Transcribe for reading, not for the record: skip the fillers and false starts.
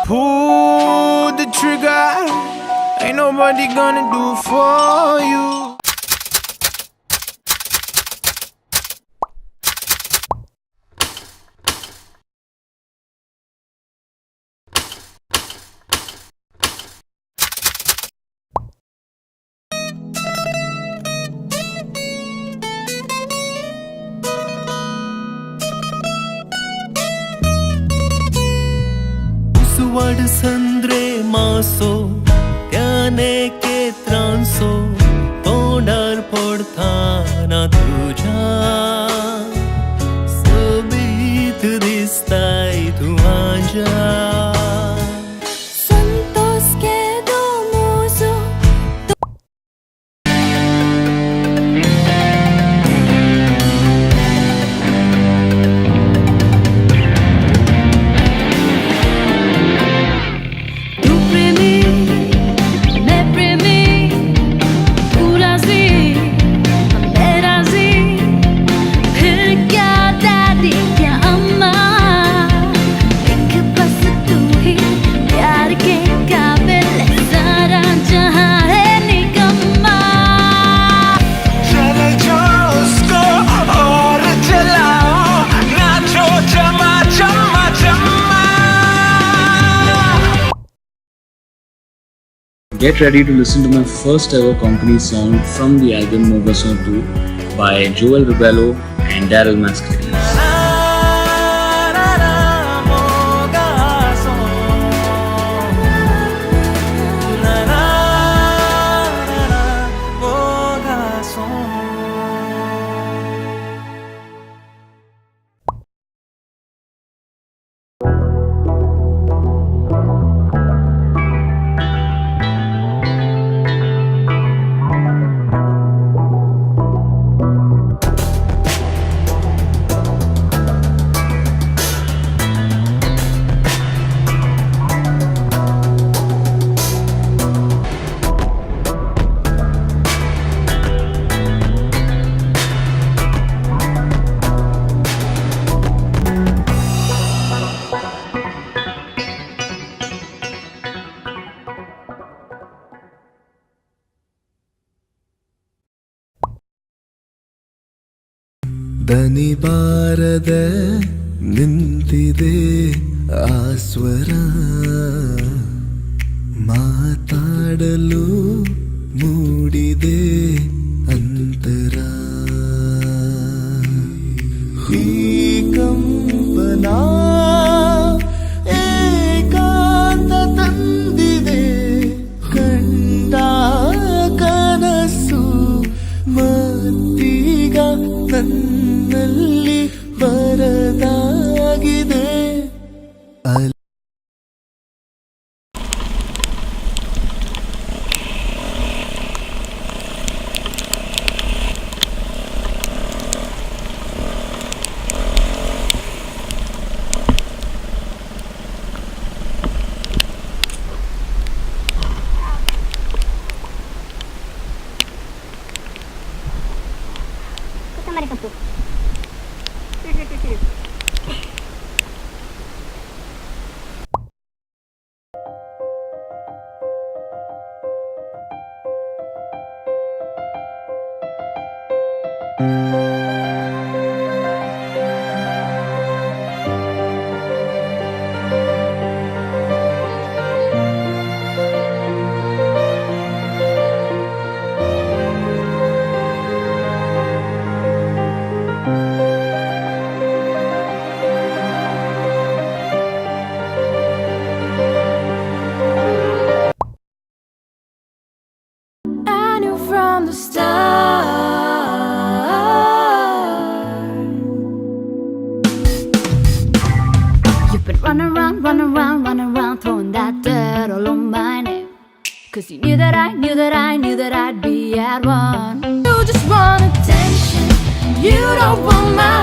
Pull the trigger, ain't nobody gonna do it for you. संद्रे मासो त्याने के त्रांसो तोंडार पडताना तुझ्या सोबीत दिसताय तू माझ्या Get ready to listen to my first ever Konkani song from the album Moga Song 2 by Joel Rebello and Daryl Masquerade. ದನಿ ಬಾರದೆ ನಿಂತಿದೆ ಆ ಸ್ವರ ಮಾತಾಡಲು ಮೂಡಿದೆ ಅಂತರ ಈ ಕಂಪನ ಏಕಾಂತ ತಂದಿದೆ ಕಂಡ ಕನಸು ಮತ್ತೀಗ ನನ್ನಲ್ಲಿ ಬರದಾಗಿದೆ From the start, you've been running around, throwing that dirt all on my name. 'Cause you knew that I'd be at one. You just want attention, you don't want my